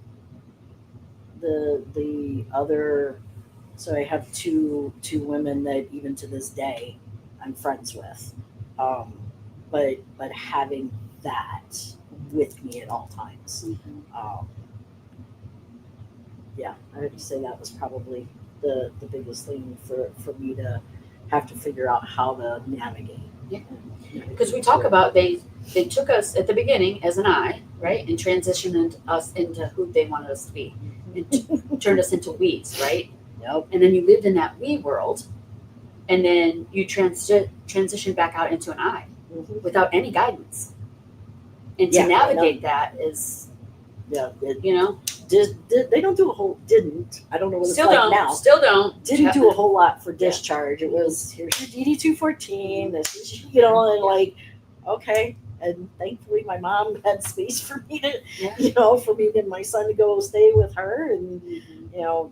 The other. So I have two women that even to this day I'm friends with, but having that with me at all times. Yeah, I would say that was probably the biggest thing for me to have to figure out how to navigate. Yeah. Because we talk about they took us at the beginning as an I, right, and transitioned us into who they wanted us to be, and turned us into we's, right? Yep. And then you lived in that we world, and then you transitioned back out into an I without any guidance. And to navigate that is, they don't do a whole I don't know what still it's like don't now. still don't Didn't do a whole lot for discharge. It was here's your DD 214. This is and like okay. And thankfully, my mom had space for me to, for me and my son to go stay with her and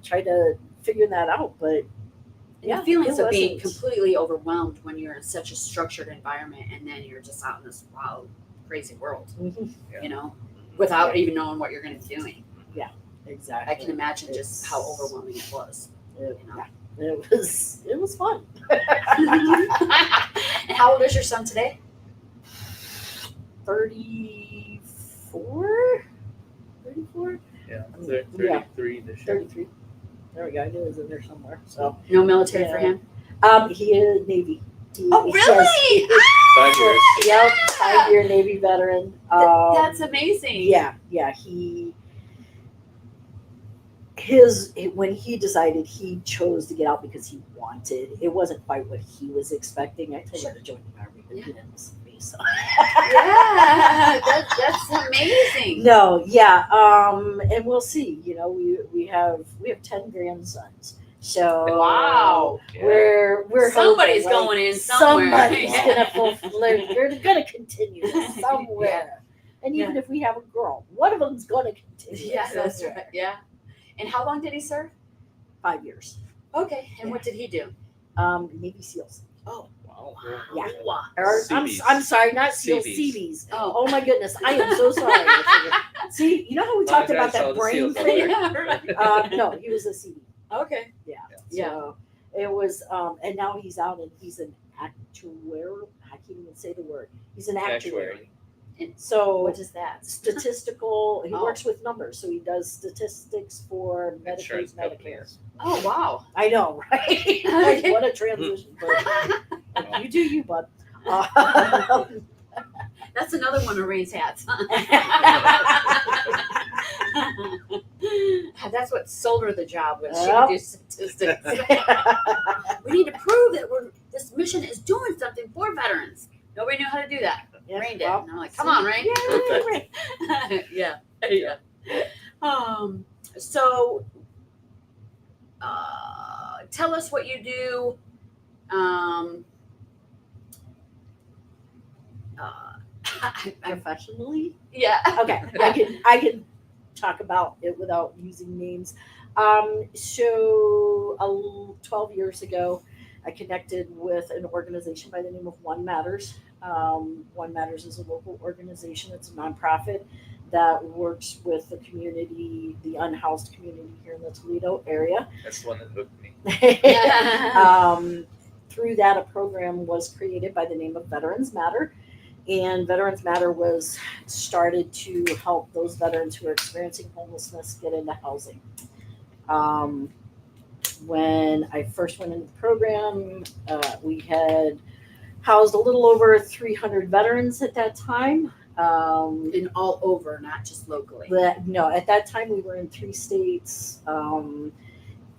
try to figure that out. But the feelings of being completely overwhelmed when you're in such a structured environment and then you're just out in this wild, crazy world, without even knowing what you're going to be doing. Yeah, exactly. I can imagine just how overwhelming it was. It was fun. And how old is your son today? 34? 34? Yeah, 33 this year. 33. There we go. I knew it was in there somewhere. So no military for him? He is Navy. Really? 5 years. Yep, 5-year Navy veteran. That's amazing. Yeah. When he decided he chose to get out because he wanted, it wasn't quite what he was expecting. I told him to join the Army, but he didn't listen to me. So. Yeah, that's amazing. No, yeah, and we'll see. We have 10 grandsons. So wow, we're somebody's hoping, going in somewhere. Somebody's gonna fulfill. We're gonna continue this somewhere. And even if we have a girl, one of them's gonna continue. Yeah, that's right. Yeah. And how long did he serve? 5 years. Okay. And what did he do? Navy SEALs. Oh, Wow. Yeah. wow. I'm sorry, not SEALs, Seabees. Seabees. Oh. Oh my goodness, I am so sorry. See, you know how we talked about that brain thing? Yeah, right. No, he was a CB. Okay. Yeah. Yeah. So it was, and now he's out and he's an actuary. I can't even say the word. He's an actuary. And so what is that? Statistical. He Oh. works with numbers, so he does statistics for Medicaid, Insurance Medicare. companies. Oh, wow. I know, right? Like, what a transition. But you do you, bud. That's another one of Rain's hats. That's what sold her the job was. She Yep. could do statistics. We need to prove that this mission is doing something for veterans. Nobody knew how to do that. Yeah, Rain did. well, And I'm like, come on, Rain. Yay. Yeah. Yeah. So tell us what you do. Professionally. Yeah. Okay, I can talk about it without using names. So 12 years ago, I connected with an organization by the name of One Matters. One Matters is a local organization. It's a nonprofit that works with the community, the unhoused community here in the Toledo area. That's the one that hooked me. Through that, a program was created by the name of Veterans Matter. And Veterans Matter was started to help those veterans who are experiencing homelessness get into housing. When I first went into the program, we had housed a little over 300 veterans at that time. And all over, not just locally. No, at that time we were in 3 states.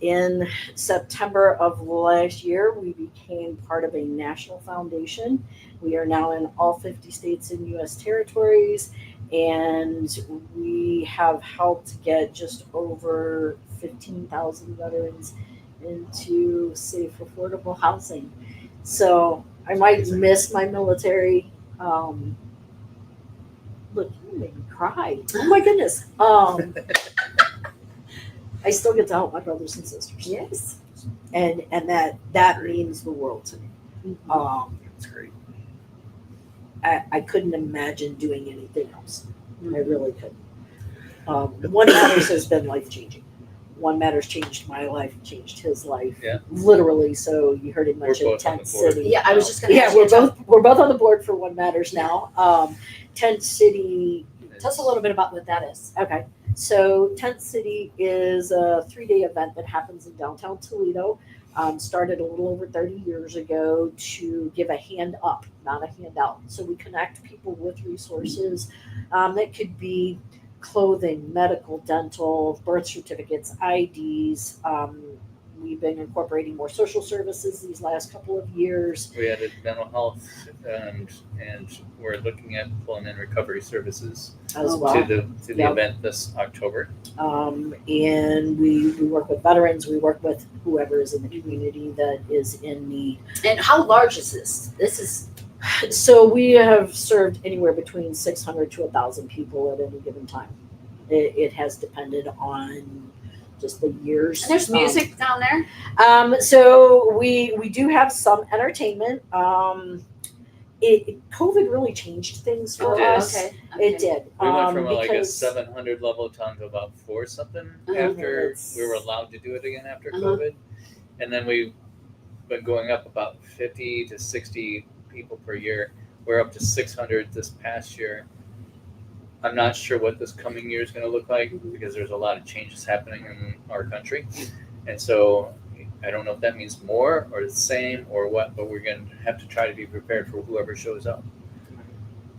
In September of last year, we became part of a national foundation. We are now in all 50 states and U.S. territories, and we have helped get just over 15,000 veterans into safe, affordable housing. So I might miss my military. Look, you made me cry. Oh my goodness. I still get to help my brothers and sisters. Yes. And that means the world to me. That's great. I couldn't imagine doing anything else. I really couldn't. One Matters has been life changing. One Matters changed my life, changed his life. Yeah. Literally. So you heard him We're mention both on Tent the board. City. Yeah, I was just gonna Yeah, ask you to we're both on the board for One Matters now. Tent City. tell us a little bit about what that is. Okay. So Tent City is a 3-day event that happens in downtown Toledo. Started a little over 30 years ago to give a hand up, not a handout. So we connect people with resources that could be clothing, medical, dental, birth certificates, IDs. We've been incorporating more social services these last couple of years. We added mental health, and we're looking at pulling in recovery services As well. to the Yep. event this October. And we work with veterans, we work with whoever is in the community that is in need. And how large is this? This is So we have served anywhere between 600 to 1,000 people at any given time. It has depended on just the years. and there's music down there. So we do have some entertainment. COVID really changed things for It did. us. Okay. It did. We went from like a because- 700 level down to about 4 something Uh-huh. after It's- we were allowed to do it again after Uh-huh. COVID. And then we've been going up about 50 to 60 people per year. We're up to 600 this past year. I'm not sure what this coming year is going to look like because there's a lot of changes happening in our country. And so I don't know if that means more or the same or what, but we're going to have to try to be prepared for whoever shows up.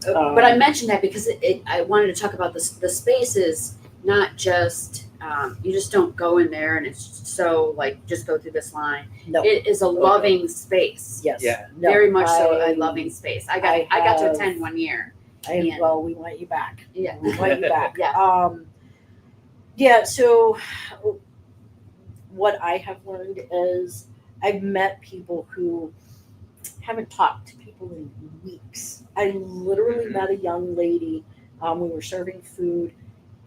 But I mentioned that because I wanted to talk about the space is not just you just don't go in there and it's so like just go through this line. No. It is a loving space. Yes. Yeah. No, Very much so a loving space. I got to have- attend one year. Yeah. Well, we want you back. Yeah. We want you back. Yeah. Yeah. So what I have learned is I've met people who haven't talked to people in weeks. I literally met a young lady. We were serving food,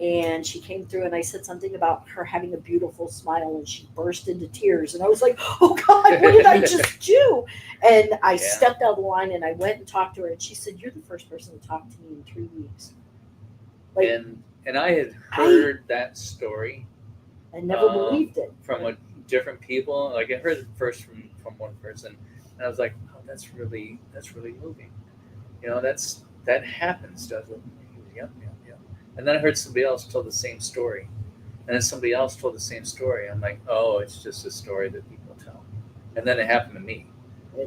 and she came through, and I said something about her having a beautiful smile, and she burst into tears. And I was like, "Oh God, what did I just do?" And I Yeah. stepped out of the line, and I went and talked to her, and she said, "You're the first person to talk to me in 3 weeks." Like, And I had heard that story I never believed it. from different people. Like I heard it first from one person, and I was like, "Oh, that's really moving." You know, that happens, doesn't it? Yep. And then I heard somebody else tell the same story, and then somebody else told the same story. I'm like, "Oh, it's just a story that people tell." And then it happened to me.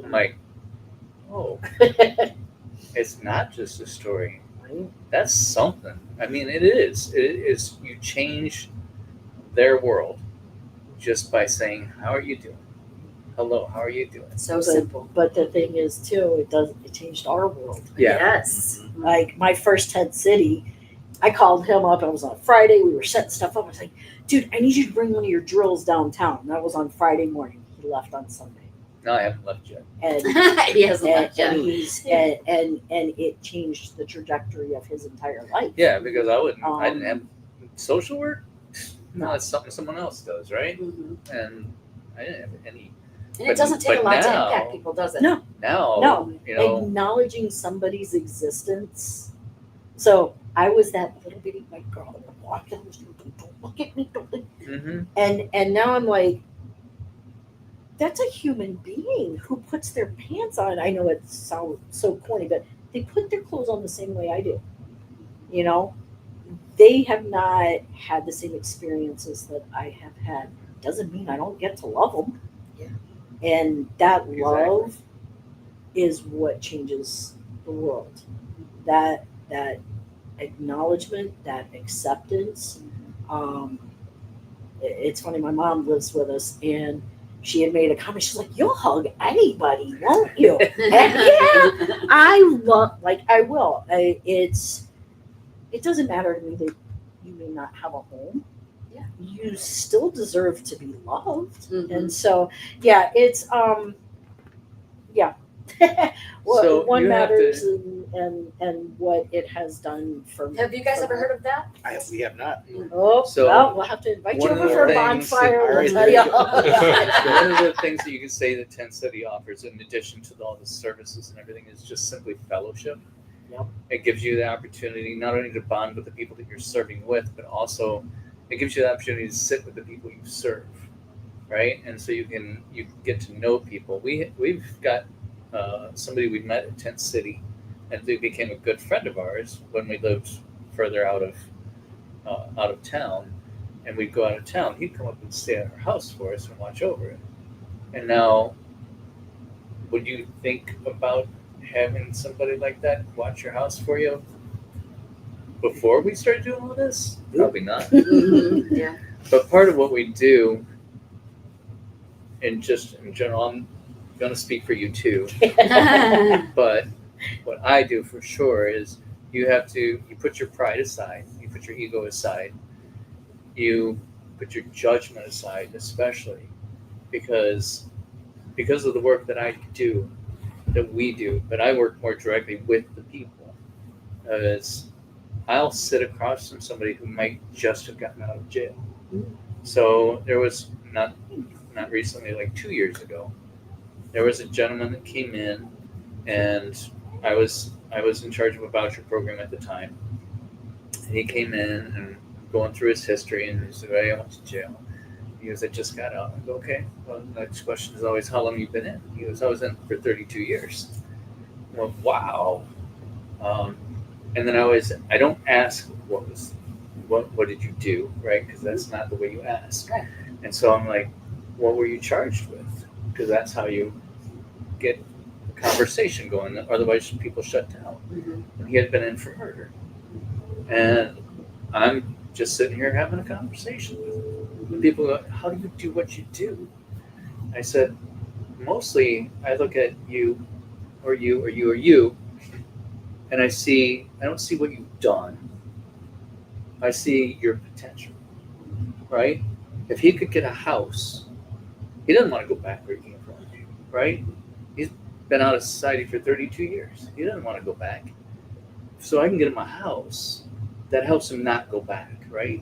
I'm like, "Oh, it's not just a story. That's something." I mean, it is. It is. You change their world just by saying, "How are you doing?" hello, how are you doing? So simple. But the thing is too, it changed our world. Yeah. Yes. Like my first tent city, I called him up. It was on Friday. We were setting stuff up. I was like, dude, I need you to bring one of your drills downtown. That was on Friday morning. He left on Sunday. No, I haven't left yet. And He hasn't and, left yet. and he's and it changed the trajectory of his entire life. Yeah, because I didn't have social work. No. No, it's something someone else does, right? Mhm. And I didn't have any. And it doesn't take a but lot to now- impact people, does it? No. Now, No. you know, Acknowledging somebody's existence. So I was that little bitty white girl that would walk down the street, don't look at me, don't look. mhm. And now I'm like, that's a human being who puts their pants on. I know it sounds so corny, but they put their clothes on the same way I do. You know, they have not had the same experiences that I have had. Doesn't mean I don't get to love them. Yeah. And that Exactly. love is what changes the world. That acknowledgement, that acceptance. It's funny. My mom lives with us, and she had made a comment. She's like, "You'll hug anybody, won't you?" And yeah, I love. Like I will. It doesn't matter to me that you may not have a home. Yeah. You still deserve to be loved. Mhm. And so, yeah, it's yeah. What So one you have matters and what it has done for me. Have you guys ever heard of that? We have not. Oh, So, well, we'll have to invite you one of over the for a things that- bonfire. All We'll right, tell there you you all go. about it. One of the things that you can say that Tent City offers, in addition to all the services and everything, is just simply fellowship. Yep. It gives you the opportunity not only to bond with the people that you're serving with, but also it gives you the opportunity to sit with the people you serve, right? And so you can get to know people. We've got somebody we met at Tent City, and they became a good friend of ours when we lived further out of town. And we'd go out of town. He'd come up and stay at our house for us and watch over it. And now, would you think about having somebody like that watch your house for you before we started doing all this? Probably not. Mhm. Yeah. But part of what we do, and just in general, I'm going to speak for you too, but what I do for sure is you put your pride aside, you put your ego aside, you put your judgment aside, especially because of the work that I do, that we do, but I work more directly with the people. Is I'll sit across from somebody who might just have gotten out of jail. So there was not recently, like 2 years ago, there was a gentleman that came in, and I was in charge of a voucher program at the time. And he came in and going through his history, and he said, "Hey, I went to jail." He goes, "I just got out." I go, "Okay." Well, the next question is always, "How long you been in?" He goes, "I was in for 32 years." Well, wow. And then I don't ask what did you do, right? Because that's not the way you ask. Right. And so I'm like, what were you charged with? Because that's how you get a conversation going. Otherwise, people shut down. Mhm. And he had been in for murder. And I'm just sitting here having a conversation with him. And people go, "How do you do what you do?" I said, mostly I look at you, or you, or you, or you, and I don't see what you've done. I see your potential, right? If he could get a house, he doesn't want to go back where he came from, right? He's been out of society for 32 years. He doesn't want to go back. So I can get him a house that helps him not go back, right?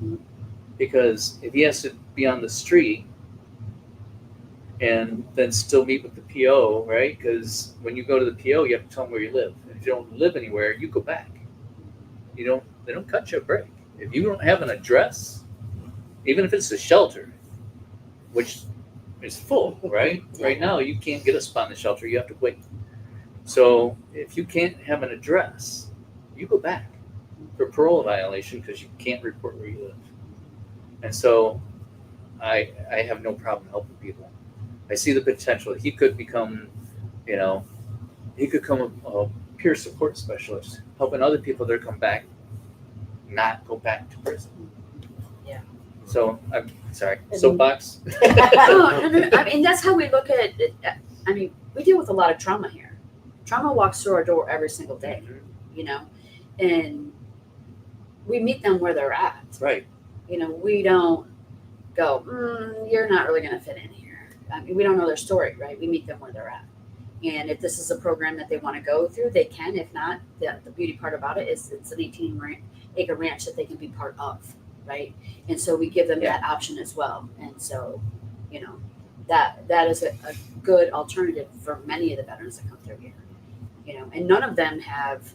Because if he has to be on the street and then still meet with the PO, right? Because when you go to the PO, you have to tell them where you live. And if you don't live anywhere, you go back. They don't cut you a break. If you don't have an address, even if it's a shelter, which is full, right? Right now, you can't get a spot in the shelter. You have to wait. So if you can't have an address, you go back for parole violation because you can't report where you live. And so I have no problem helping people. I see the potential. He could become, a peer support specialist, helping other people that come back not go back to prison. Yeah. So Sorry, I mean- soapbox. No. I mean, that's how we look at it. I mean, we deal with a lot of trauma here. Trauma walks through our door every single day, you know, and we meet them where they're at. Right. You know, we don't go, you're not really going to fit in here. I mean, we don't know their story, right? We meet them where they're at. And if this is a program that they want to go through, they can. If not, the beauty part about it is it's an 18-acre ranch that they can be part of, right? And so we give them that option as well. And so, you know, that is a good alternative for many of the veterans that come through here. You know, and none of them have,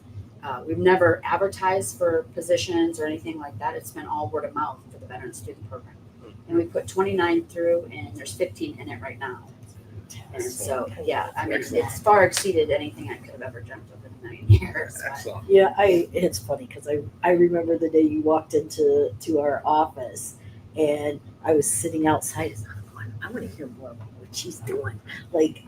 we've never advertised for positions or anything like that. It's been all word of mouth for the veterans through the program. And we put 29 through, and there's 15 in it right now. And so, yeah, I mean, it's far exceeded anything I could have ever dreamt of in a million years. But Excellent. Yeah, it's funny because I remember the day you walked into our office, and I was sitting outside. I want to hear more about what she's doing. Like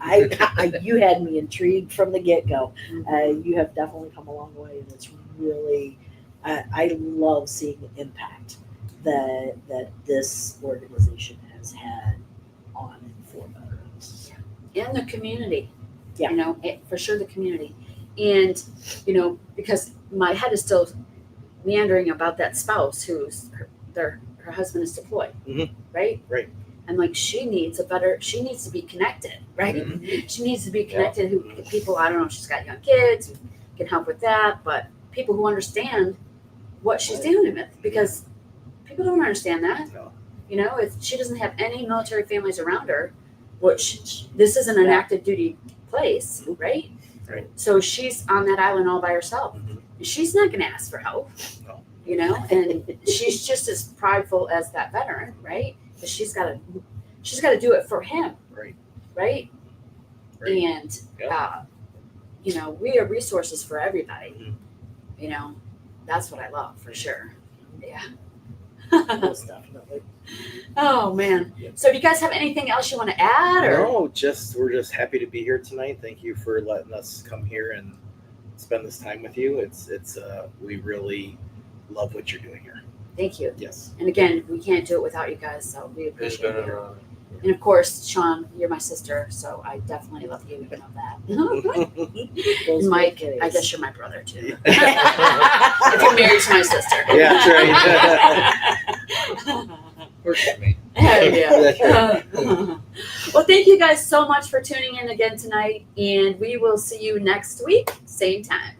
you had me intrigued from the get go. You have definitely come a long way, and it's really I love seeing the impact that this organization has had on and for veterans. in the community, Yeah. you know, for sure the community. And, you know, because my head is still meandering about that spouse who's her husband is deployed, Mhm. right? Right. And like she needs to be connected, right? Mhm. She needs to be connected. Who people, I don't know if she's got young kids who can help with that, but people who understand what she's dealing with, because people don't understand that. No. You know, if she doesn't have any military families around her, which this isn't an active duty place, right? Right. So she's on that island all by herself. Mhm. She's not going to ask for help, No. you know, and she's just as prideful as that veteran, right? But she's got to do it for him, Right. right? Right. And you know, we are resources for everybody. Mhm. You know, that's what I love for sure. Yeah. Most definitely. Oh man. So do you guys have anything else you want to add, or? No, we're just happy to be here tonight. Thank you for letting us come here and spend this time with you. It's we really love what you're doing here. Thank you. Yes. And again, we can't do it without you guys, so we It's appreciate been you. an And of course, Shawn, you're my sister, so I definitely love you. You know that. Those And Mike, were I days. guess you're my brother too. If you're married to my sister. Yeah, that's right. Works for me. Yeah. Well, thank you guys so much for tuning in again tonight, and we will see you next week, same time.